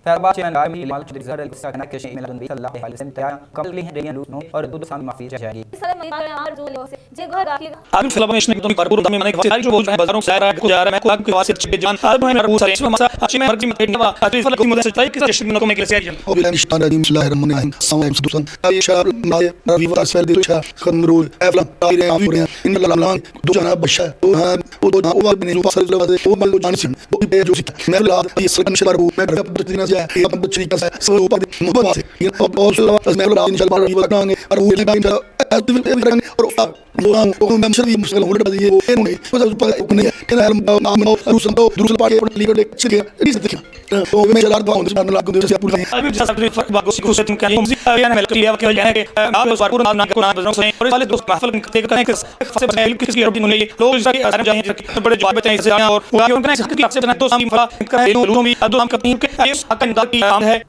फरबाद चैन गाय में माल चुद जहर किस्सा कना के शेख मिलन भी सल्लल्लाहु अलैहि वसल्लम तया कमली है रेडियन लूट नो और दूध सामने माफी जाएगी सलाम मैं आर जो लो से जे घर आके आगे फिलहाल मैं इसने तो भरपूर दम में मैंने सारी जो बोल रहे हैं बाजारों से आ रहा है जा रहा है मैं को आगे वासे छिपे जान आज मैं बहुत सारे इसमें मसा अच्छी में मर्जी में नवा आज फल को मुझे सच्चाई के स्टेशन को मैं के लिए ओ बिलान शान रहीम बिस्मिल्लाहिर्रहमानिर्रहीम सलाम सुदसन ये शार माय रवि वासफल दे छा खमरू एफला तारे आवी इन ललान दो जना बशा तो हां वो दो वो बने जो फसल लगा वो मल जान सिन वो भी जो मैं ला ये सलन शबर मैं बच्ची ना जाए ये बच्ची का सो ऊपर मुबारक ये और मैं ला इंशाल्लाह बार ये करना और वो लेकिन और मैं शरीफ मुश्किल होने बाद ये नहीं बस ऊपर नहीं है नाम रूसन तो दूसरे पार्टी पर लीडर लेके चले इस देखिए तो मैं जलाल बाहर उनसे बात लागू से पूरा अभी जैसा फर्क बागो से कुछ तुम क्या ये ना मिलकर लिया कि जाने के आप उस बार नाम को नाम बजरंग से और वाले दोस्त महफिल करते करने के सबसे बड़े किसकी रबी होने लोग इस के आसार जाएं बड़े जवाब चाहिए से और वो आगे उनके हक की आपसे बना तो सामने फला करें लोगों भी दो हम कंपनी के ये हक का की काम है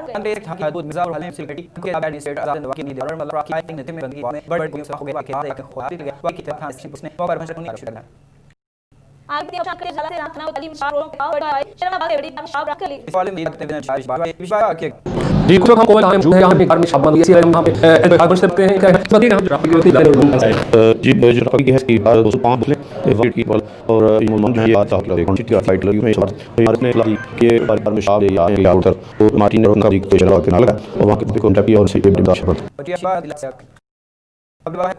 अंदर एक हक दूध मिजाज वाले सिलकटी के आबादी स्टेट आजाद वाकी नी दौर मतलब राखी आई ने में बंदी में बड़े कोई हो गया कि एक खुआती लगे वाकी तरह से उसने पर भाषा नहीं कर आगे दिया शाम के जला से रखना तालीम शाह और का बड़ा है शर्मा बागे बड़ी शाह रख ली इस वाले में देखते हैं चार्ज बाबा विभाग के जी को हम कोई हम जो है यहाँ पे घर में शाबान ये हम यहाँ पे एडवर्टाइजमेंट सकते हैं क्या है हम ट्रैफिक होती है जी जो ट्रैफिक है इसकी 205 बोले वाइट की बल और इमाम जो है आज तक लगे कौन सी फ्लाइट लगी में हमारे ने लाई के बार में शाह या या उधर तो मार्टिन ने उनका भी चला के ना लगा और वहां के कांटेक्ट किया और सी पे दाश पर जी बात अब बात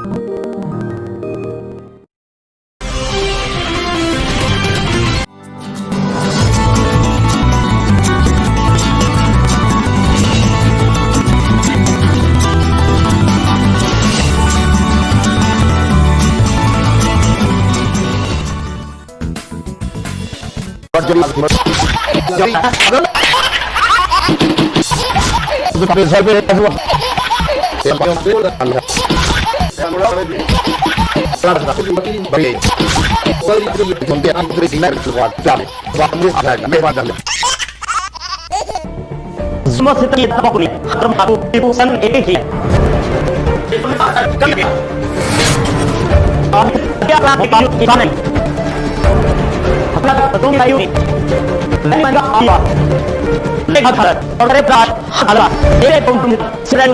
Thank you. Semua seperti apa pun termasuk urusan ini. Dia lagi kayu di sana. Apakah betul kayu ini? Memang apa? Lihat ada orang berat ada. Dia pun sedang.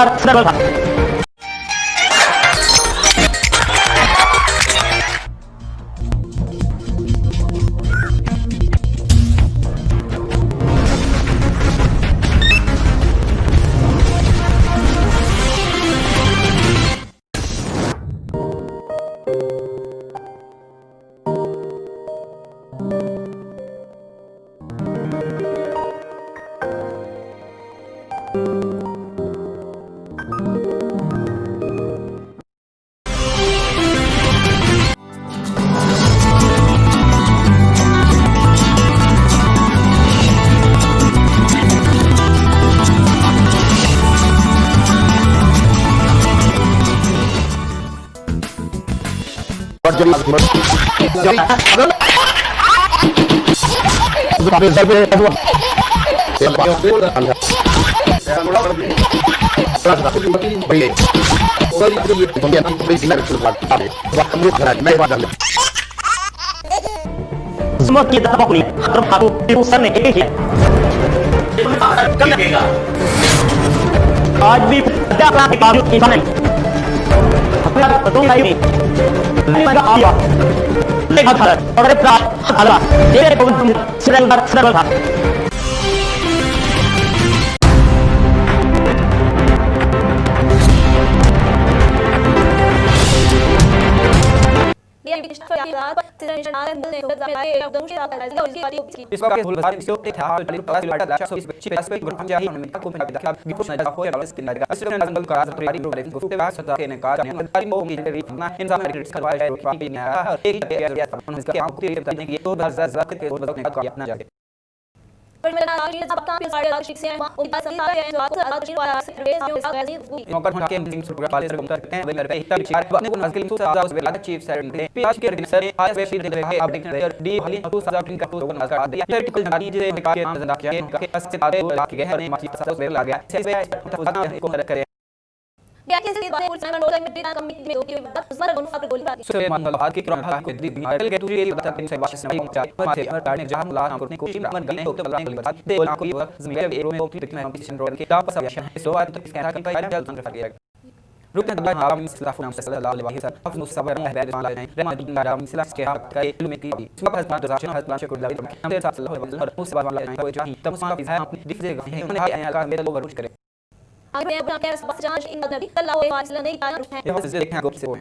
Semua kita apa pun termasuk urusan ini. आज भी लगी कायु di sana. Apakah betul kayu ini? Memang apa? Lihat ada orang berat ada. Dia pun sedang. इस वक्त हुल बाजार इसको एक था हम जाही में को में देखा बिल्कुल नजर हो रहा है स्किन लगा इस तरह नजर का तैयारी प्रोग्राम को ते बाद सता के ने का तारी मो की ना इंसान क्रिटिक्स करवाया है ट्रम्प ने एक इसका आप बताने की 2000 के बजट ने का अपना जाके पर मेरा नाम ये सब काम सारे लाख शिक्षक हैं उनका संसार है जो आपको आशीर्वाद से रेस जो ऐसी नौकर के मीटिंग प्रोग्राम वाले से करते हैं वे मेरे पे हित विचार अपने को नजर तो आजा उस वेला चीफ सेक्रेटरी पीएच के सर ने आज वे फील्ड दे रहे हैं अपडेट डी हाली तो सजा टीम का तो नजर आ दिया टेक्निकल जानकारी जे के नाम नजर किया है के अस्से आधे लाख गए हैं माची सजा उस वेला गया से वे को करे क्या कैसे बात है उस नोट में डेटा कमिटी में होती है उसमें दोनों आप गोली बात है मान लो आज के क्रम को दी माइल के तुझे ये बता से वापस नहीं पहुंचा थे और कार्ड ने जहां मुला करने को कोशिश मन गले होते बलाएं गली बात दे को ये जमीन एरो में ओपी में कंपटीशन रोड के वापस आया है सो आज तो इसका का पाया जल्द संग गया रुकने के बाद हम इस्लाफ नाम से सल्लल्लाहु अलैहि वसल्लम अपने सबर में बैठ माला है रहमान दिन राम इस्लाफ के हक का इल्म की इसमें पास बात दर्शन हज प्लान को लाइट हम से सल्लल्लाहु अलैहि वसल्लम उस बात वाला है कोई चाहिए तब उसका है अपनी दिख देगा है उन्हें आया का मेरे लोग रुच करे आगे अपना कैसे बस जांच इन नबी सल्लल्लाहु अलैहि वसल्लम ने कहा है ये से देखें गुप्त से हो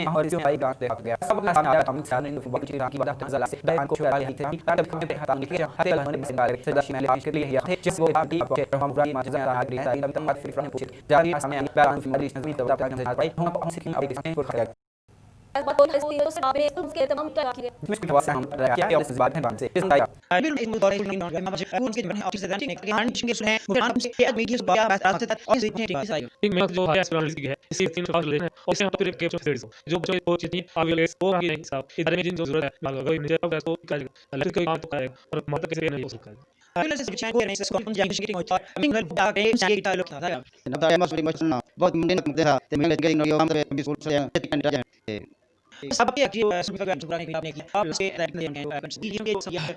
और इसी आई गांठ देखा गया सब अपना सामने आया हम सामने फुटबॉल की राखी बात जला से बयान को शुरू ही थे ताकि हम पे हटा निकले हते लहन में सिंगार से दश में आज के लिए है जिस वो आप के हम बुराई माचे जा रहा है तब बात फिर पूछे जारी सामने बयान फिल्म नजमी तब तक पाई हम सिक्किम अब देखने को खड़ा उसके तमाम किए मैं जो है एस्पिरेंट है इसी 300 लेना है और इसे हम पूरे कैप्चर फैसिलिटीज जो बच्चों को जितनी अवेलेबल वो आगे नहीं साहब इधर में जिन जो जरूरत है अगर मुझे अब इसको करेगा लेकिन कोई काम तो करेगा और मतलब कैसे नहीं हो सकता है बहुत मुंडे नकते था ते मैं गेटिंग नो हम भी स्कूल से सबके सुपरवाइजर चुकाने के लिए आपने किया आप उसके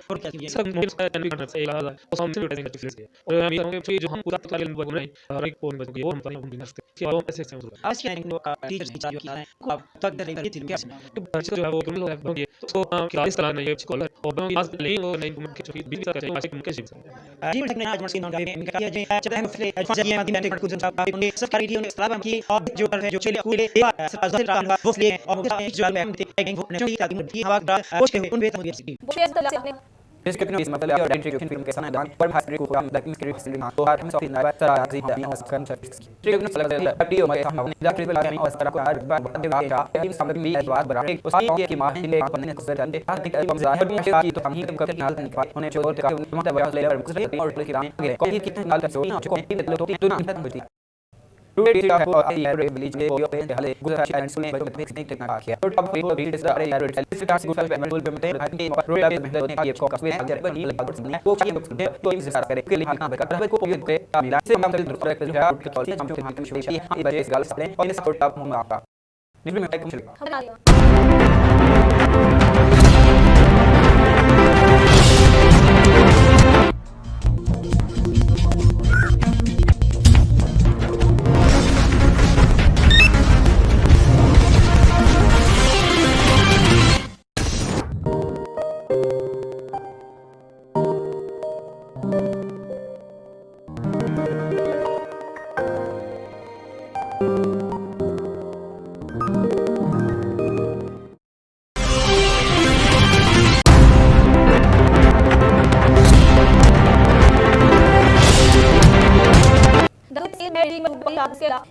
और क्या कीजिए सब मुझे इसका टर्न करना चाहिए लगा और हम से टेस्टिंग करते हैं और हम ये होंगे फिर जो हम पूरा तक लेने बन रहे हैं और एक फोन बन गई और हम पता नहीं हम सकते कि और ऐसे ऐसे होगा आज के ट्रेनिंग का टीचर्स की चाहिए किया है को आप तक दे रही थी क्या तो बच्चे जो है वो क्यों लोग होंगे तो क्लास चलाना है स्कॉलर और हम आज नहीं वो नहीं के चुकी बीच का चाहिए आज के मुख्य शिक्षक जीवन टेक्निक आज मस्किन होगा में किया जे चाहते हैं फिर आज ये माध्यम से कुछ सब आप उन्हें सब करी थी उन्हें सलाह की और जो कर जो चले कूले सब रहा वो लिए और मुझे जो में एक जो ताकि मुझे हवा पोस्ट के उन बेत मुझे डिस्क्रिप्शन इस मतलब और डायरेक्ट फिल्म के साथ दान पर भाषा को काम दैट मींस क्रिएट फिल्म तो हर हम सॉफ्ट ना बात सारा जी दा मस कर ट्रिग्न सलग अपडियो में हम ने जाकर वाला में और को हर बार बंदे का टीम सामने भी बात बराबर उस ये की मां ले अपन ने कसर जानते हां ठीक है जाहिर में की तो हम ही कब नाल होने छोड़ का मतलब वह ले और क्लिक राम कोई कितने नाल का सोना को तो तू ना होती टुडे का है यार विलेज में वो पे हले गुजरात एंड सुने बच्चों में नहीं टेक्निक किया तो अब वो भी इस अरे यार टास्क गुड पे बिल्कुल पे मते हाथी रोड पे मेहनत होने की को काफी अगर पर नहीं लगा तो वो चाहिए तो इस सारा करे के लिए हां बेकार को पोगे पे मिला से हम दूसरा एक जो है आउट कॉल हम जो हां में शोषी हां बजे इस गल से और इस सपोर्ट आप हम आपका निकल में एक चल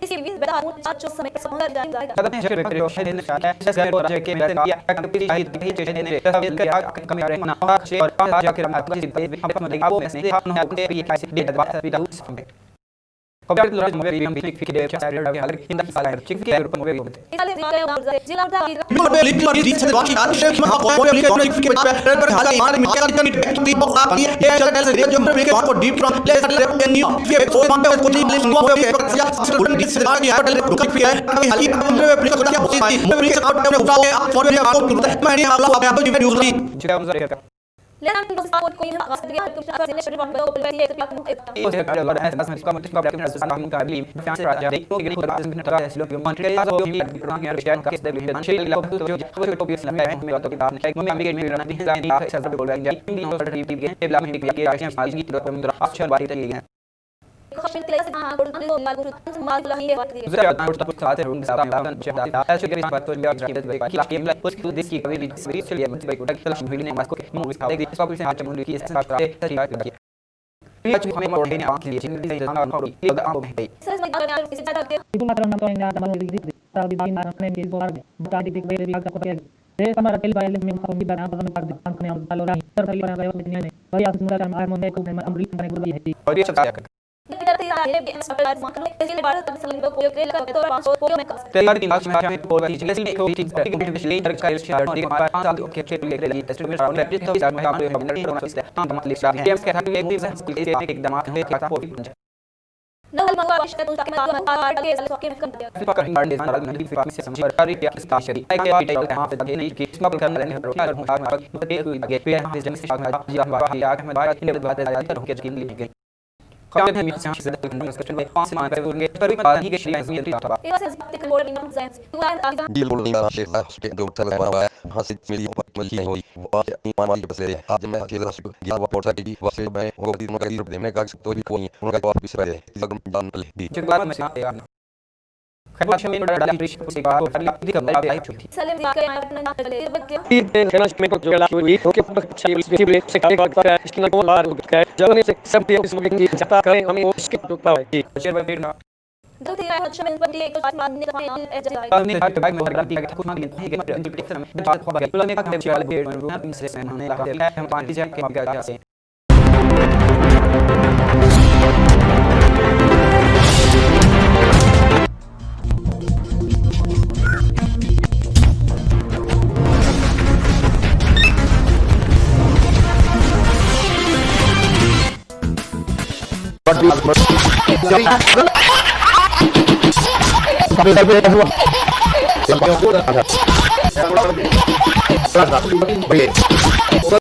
इसी बीच बता हूं आज जो समय संगर जाएगा कहते हैं शरीर को शरीर शायद ऐसे और राजा के मेरे या कंपनी आई थी जो ने कम आ रहे ना और आज जाकर हम किसी हम मतलब वो में से हम ने भी ऐसे दे बात भी डाउट कभी तो राज में भी हम भी फिर दे चार हाल इन द साल चिक के ऊपर में भी लिखल लिख रीच से बाकी आज शेख में को लिख के बाद पर हाल ईमान में क्या करनी टी बॉक्स आप ये चल चल रे जो में को डीप ट्रांस ले सकते हैं न्यू ये तो वहां पे कुछ लिख हुआ है या रीच से बाकी हाल रुक के है हाल ही में प्लीज को क्या होती थी मैं रीच आउट में उठा आप फॉर में आपको मैं नहीं आप लोग आप वीडियो यूज चिका हम जरा लेकिन हम दोस्त को कोई आवाज दिया तो शायद से शुरू में तो बोल रही है तो वो से कर लगा है बस मैं इसका मतलब का ब्लैक में हम का बिलीव फैंस राजा देख तो ये खुद बात में टका है लोग मॉन्ट्रियल जो भी प्रोग्राम यार स्टैंड का दे लिए मंशे लोग तो जो वो टॉपिक्स लगा है मैं तो किताब एक में अमेरिकन में रहना नहीं जानी है सब बोल रहे हैं इंग्लिश और टीवी के टेबल में निकल के आके आज की तो हम अच्छा बात ही है खुशी क्लास हां गुरु माल लही बात करिए दूसरा बात और तब साथ रूम साथ में चाहता है ऐसे करें बात तो लिया जाए कि लास्ट गेम उसकी देश की कभी स्पीड चलिए मत भाई को तक वीडियो ने मास्को मूवीज का देख सब से हाथ चमन की ऐसा बात है सही बात है आज हमें और देने आंख लिए चिंता नहीं जाना और ये आंखों में है सर मैं अगर किसी तरह के itu matram nam to inga tamal dik dik tabi bain na ne ki bo arbe muta dik dik be bi ka ko ke de kamar kel bail में हम भी बना पसंद कर dik kan हम डालो रही सर भाई बना रहे ने भाई आस मुरा का आर मन को अमृत बने गुरु है और ये सब क्या करते हैं ये एक्सपर्ट मार्केट में इसलिए भारत तक सलिंग को कोई क्रेल करते और 500 कोई में तेलर की मार्क्स में हमें बोल रही है इसलिए को ठीक है कि पिछले तरह का शेयर और 5 साल के क्षेत्र ले रही टेस्ट में राउंड एप्रिल तो साल में हम होना है हम मतलब लिस्ट गेम्स के साथ एक एक दमा है खाता हो नवल मंगवा विश्व का के आर्ट के सॉके में करते हैं पकड़ मार दे सारा नहीं फिर से समझ सरकारी या स्टाशरी एक बार यहाँ पे नहीं कि इसमें करना है और आगे फिर हम जैसे जी हम आगे में बात इन बात है करूं कि स्किल लेंगे कमेंट में से से डिस्कशन में 5 मान पे होंगे पर भी बात नहीं कि श्री आजमी था एक से टेक्निकल बोर्ड इन साइंस टू एंड आगे डील बोल नहीं शेख के दो चल बना हुआ है वहां से मिली मछली नहीं हुई वो ईमान वाली बस ले आज मैं अकेला गया वो पोर्ट की वसे मैं वो दिन का रूप देने का तो भी कोई उनका तो ऑफिस पहले लगन जान ले दी चिकवा में से यार खैर में डाली ट्रिश से का और अभी कम आई छुट्टी सलीम के अपना चले बच्चे तीन खेला में को जो ला हुई ओके अच्छा ये से का बात है इसके नाम लार का जब ने से सब पे इस मुझे जाता करें हमें वो स्किप टूट पाए जी शेयर में ना But